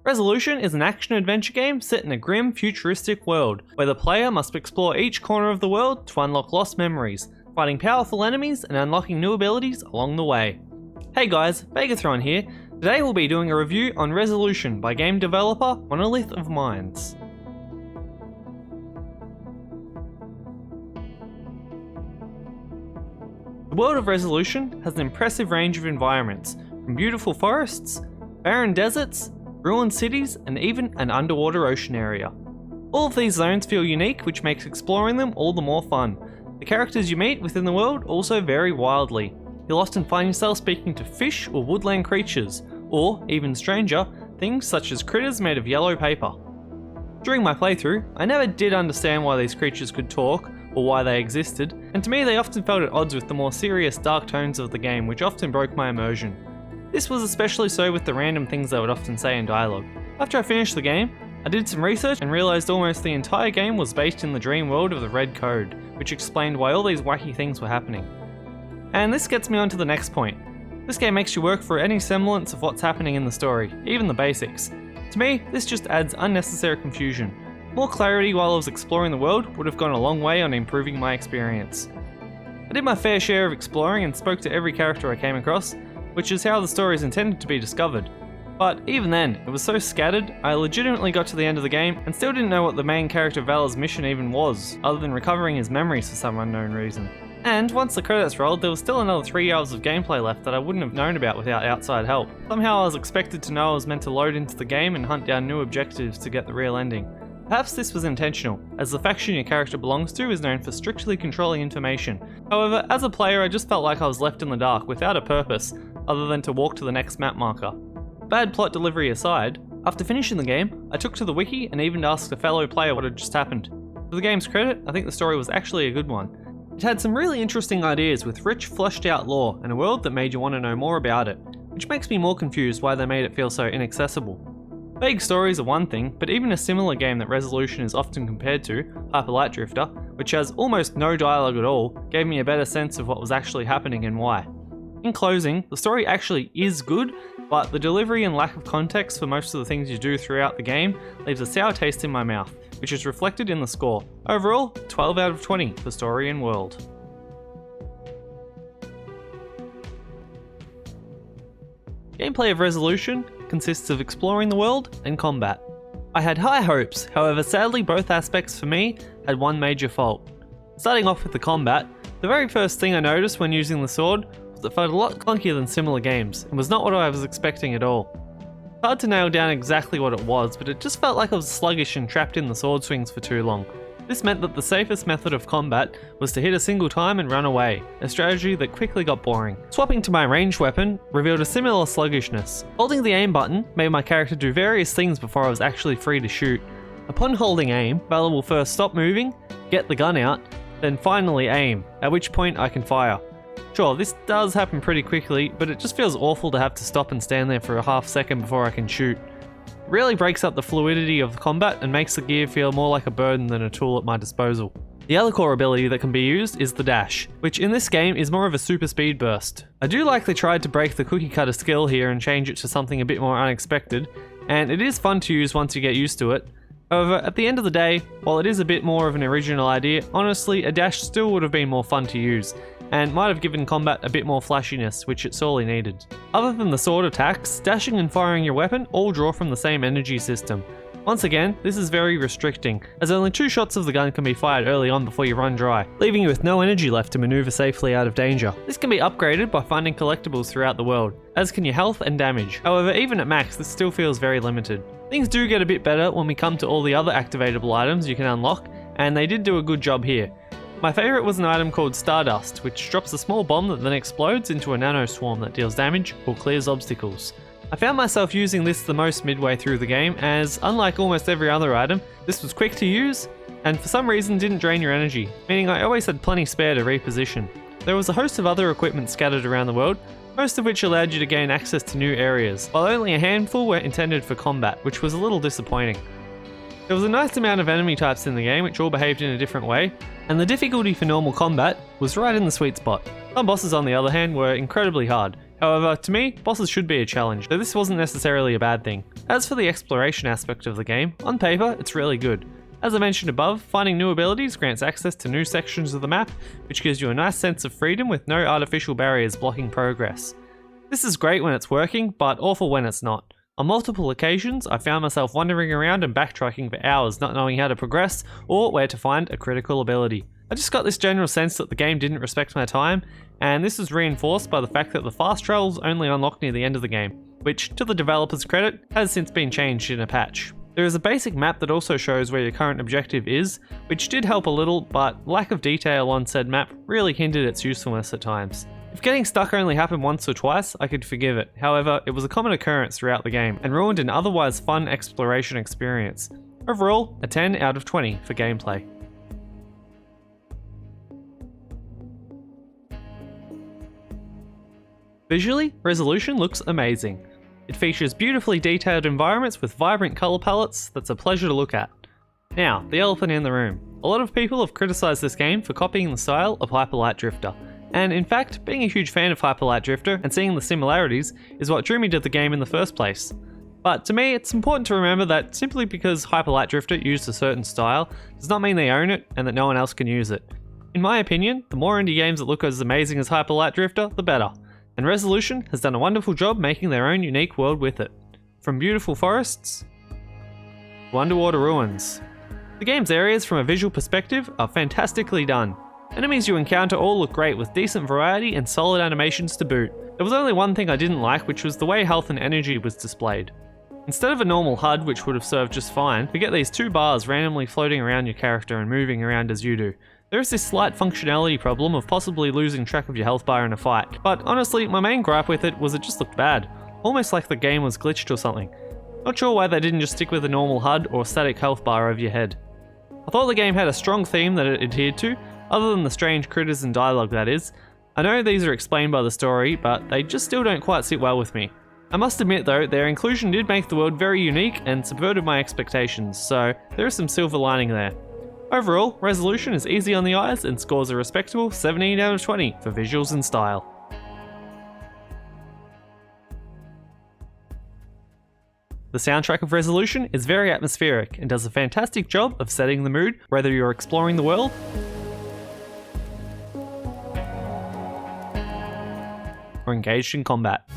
Resolution is an action-adventure game set in a grim, futuristic world, where the player must explore each corner of the world to unlock lost memories, fighting powerful enemies and unlocking new abilities along the way. Hey guys, Vegathron here. Today we'll be doing a review on Resolution by game developer Monolith of Minds. The world of Resolution has an impressive range of environments, from beautiful forests, barren deserts, ruined cities, and even an underwater ocean area. All of these zones feel unique, which makes exploring them all the more fun. The characters you meet within the world also vary wildly. You'll often find yourself speaking to fish or woodland creatures, or, even stranger, things such as critters made of yellow paper. During my playthrough, I never did understand why these creatures could talk, or why they existed, and to me they often felt at odds with the more serious dark tones of the game, which often broke my immersion. This was especially so with the random things they would often say in dialogue. After I finished the game, I did some research and realised almost the entire game was based in the dream world of the Red Code, which explained why all these wacky things were happening. And this gets me on to the next point. This game makes you work for any semblance of what's happening in the story, even the basics. To me, this just adds unnecessary confusion. More clarity while I was exploring the world would have gone a long way on improving my experience. I did my fair share of exploring and spoke to every character I came across, which is how the story is intended to be discovered. But even then, it was so scattered, I legitimately got to the end of the game and still didn't know what the main character Valor's mission even was, other than recovering his memories for some unknown reason. And once the credits rolled, there was still another 3 hours of gameplay left that I wouldn't have known about without outside help. Somehow I was expected to know I was meant to load into the game and hunt down new objectives to get the real ending. Perhaps this was intentional, as the faction your character belongs to is known for strictly controlling information. However, as a player I just felt like I was left in the dark without a purpose, other than to walk to the next map marker. Bad plot delivery aside, after finishing the game, I took to the wiki and even asked a fellow player what had just happened. To the game's credit, I think the story was actually a good one. It had some really interesting ideas with rich, fleshed out lore and a world that made you want to know more about it, which makes me more confused why they made it feel so inaccessible. Vague stories are one thing, but even a similar game that Resolution is often compared to, Hyper Light Drifter, which has almost no dialogue at all, gave me a better sense of what was actually happening and why. In closing, the story actually is good, but the delivery and lack of context for most of the things you do throughout the game leaves a sour taste in my mouth, which is reflected in the score. Overall, 12 out of 20 for story and world. Gameplay of Resolution consists of exploring the world and combat. I had high hopes, however sadly both aspects for me had one major fault. Starting off with the combat, the very first thing I noticed when using the sword was it felt a lot clunkier than similar games, and was not what I was expecting at all. It's hard to nail down exactly what it was, but it just felt like I was sluggish and trapped in the sword swings for too long. This meant that the safest method of combat was to hit a single time and run away, a strategy that quickly got boring. Swapping to my ranged weapon revealed a similar sluggishness. Holding the aim button made my character do various things before I was actually free to shoot. Upon holding aim, Valor will first stop moving, get the gun out, then finally aim, at which point I can fire. Sure, this does happen pretty quickly, but it just feels awful to have to stop and stand there for a half second before I can shoot. It really breaks up the fluidity of the combat and makes the gear feel more like a burden than a tool at my disposal. The other core ability that can be used is the dash, which in this game is more of a super speed burst. I do like they tried to break the cookie cutter skill here and change it to something a bit more unexpected, and it is fun to use once you get used to it. However, at the end of the day, while it is a bit more of an original idea, honestly a dash still would have been more fun to use, and might have given combat a bit more flashiness, which it sorely needed. Other than the sword attacks, dashing and firing your weapon all draw from the same energy system. Once again, this is very restricting, as only 2 shots of the gun can be fired early on before you run dry, leaving you with no energy left to maneuver safely out of danger. This can be upgraded by finding collectibles throughout the world, as can your health and damage. However, even at max, this still feels very limited. Things do get a bit better when we come to all the other activatable items you can unlock, and they did do a good job here. My favourite was an item called Stardust, which drops a small bomb that then explodes into a nano swarm that deals damage or clears obstacles. I found myself using this the most midway through the game, as unlike almost every other item, this was quick to use, and for some reason didn't drain your energy, meaning I always had plenty spare to reposition. There was a host of other equipment scattered around the world, most of which allowed you to gain access to new areas, while only a handful were intended for combat, which was a little disappointing. There was a nice amount of enemy types in the game which all behaved in a different way, and the difficulty for normal combat was right in the sweet spot. Some bosses on the other hand were incredibly hard. However, to me, bosses should be a challenge, though this wasn't necessarily a bad thing. As for the exploration aspect of the game, on paper, it's really good. As I mentioned above, finding new abilities grants access to new sections of the map, which gives you a nice sense of freedom with no artificial barriers blocking progress. This is great when it's working, but awful when it's not. On multiple occasions, I found myself wandering around and backtracking for hours, not knowing how to progress or where to find a critical ability. I just got this general sense that the game didn't respect my time, and this was reinforced by the fact that the fast travels only unlock near the end of the game, which, to the developer's credit, has since been changed in a patch. There is a basic map that also shows where your current objective is, which did help a little, but lack of detail on said map really hindered its usefulness at times. If getting stuck only happened once or twice, I could forgive it. However, it was a common occurrence throughout the game, and ruined an otherwise fun exploration experience. Overall, a 10 out of 20 for gameplay. Visually, Resolution looks amazing. It features beautifully detailed environments with vibrant colour palettes that's a pleasure to look at. Now, the elephant in the room. A lot of people have criticised this game for copying the style of Hyper Light Drifter. And in fact, being a huge fan of Hyper Light Drifter and seeing the similarities is what drew me to the game in the first place. But to me, it's important to remember that simply because Hyper Light Drifter used a certain style does not mean they own it and that no one else can use it. In my opinion, the more indie games that look as amazing as Hyper Light Drifter, the better. And Resolution has done a wonderful job making their own unique world with it. From beautiful forests to underwater ruins. The game's areas from a visual perspective are fantastically done. Enemies you encounter all look great with decent variety and solid animations to boot. There was only one thing I didn't like, which was the way health and energy was displayed. Instead of a normal HUD, which would have served just fine, we get these two bars randomly floating around your character and moving around as you do. There is this slight functionality problem of possibly losing track of your health bar in a fight, but honestly, my main gripe with it was it just looked bad. Almost like the game was glitched or something. Not sure why they didn't just stick with a normal HUD or static health bar over your head. I thought the game had a strong theme that it adhered to, other than the strange critters and dialogue that is. I know these are explained by the story, but they just still don't quite sit well with me. I must admit though, their inclusion did make the world very unique and subverted my expectations, so there is some silver lining there. Overall, Resolution is easy on the eyes and scores a respectable 17 out of 20 for visuals and style. The soundtrack of Resolution is very atmospheric and does a fantastic job of setting the mood, whether you're exploring the world or engaged in combat.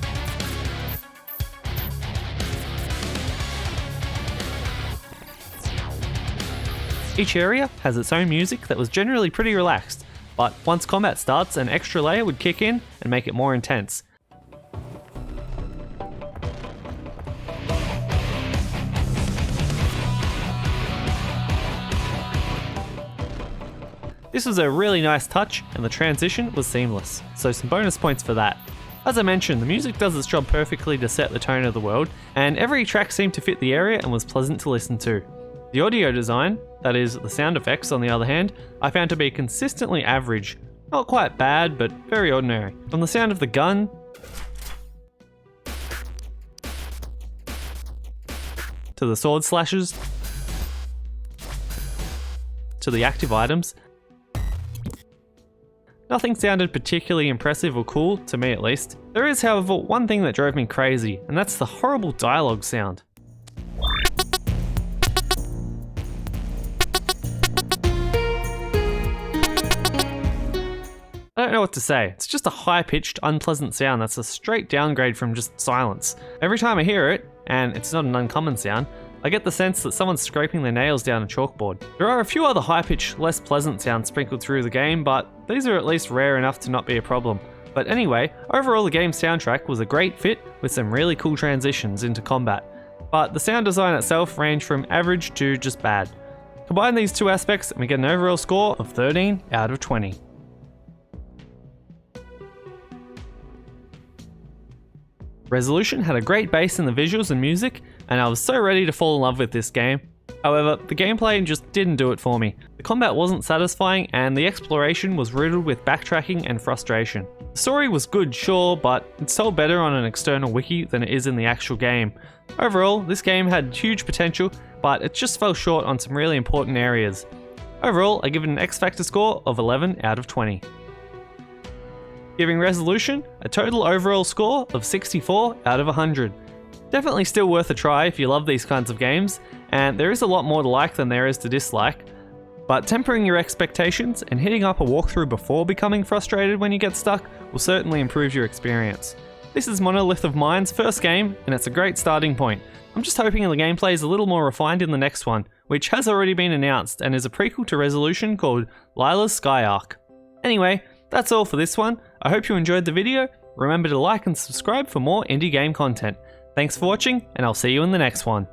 Each area has its own music that was generally pretty relaxed, but once combat starts, an extra layer would kick in and make it more intense. This was a really nice touch and the transition was seamless, so some bonus points for that. As I mentioned, the music does its job perfectly to set the tone of the world, and every track seemed to fit the area and was pleasant to listen to. The audio design, that is, the sound effects on the other hand, I found to be consistently average. Not quite bad, but very ordinary. From the sound of the gun, to the sword slashes, to the active items, nothing sounded particularly impressive or cool, to me at least. There is, however, one thing that drove me crazy, and that's the horrible dialogue sound. I don't know what to say. It's just a high-pitched, unpleasant sound that's a straight downgrade from just silence. Every time I hear it, and it's not an uncommon sound, I get the sense that someone's scraping their nails down a chalkboard. There are a few other high-pitched, less pleasant sounds sprinkled through the game, but these are at least rare enough to not be a problem. But anyway, overall the game's soundtrack was a great fit with some really cool transitions into combat. But the sound design itself ranged from average to just bad. Combine these two aspects and we get an overall score of 13 out of 20. Resolution had a great base in the visuals and music, and I was so ready to fall in love with this game. However, the gameplay just didn't do it for me. The combat wasn't satisfying, and the exploration was riddled with backtracking and frustration. The story was good, sure, but it's told better on an external wiki than it is in the actual game. Overall, this game had huge potential, but it just fell short on some really important areas. Overall, I give it an XFactor score of 11 out of 20. giving Resolution a total overall score of 64 out of 100. Definitely still worth a try if you love these kinds of games, and there is a lot more to like than there is to dislike, but tempering your expectations and hitting up a walkthrough before becoming frustrated when you get stuck will certainly improve your experience. This is Monolith of Minds' first game, and it's a great starting point. I'm just hoping the gameplay is a little more refined in the next one, which has already been announced and is a prequel to Resolution called Lila's Sky Arc. Anyway, that's all for this one. I hope you enjoyed the video. Remember to like and subscribe for more indie game content. Thanks for watching, and I'll see you in the next one.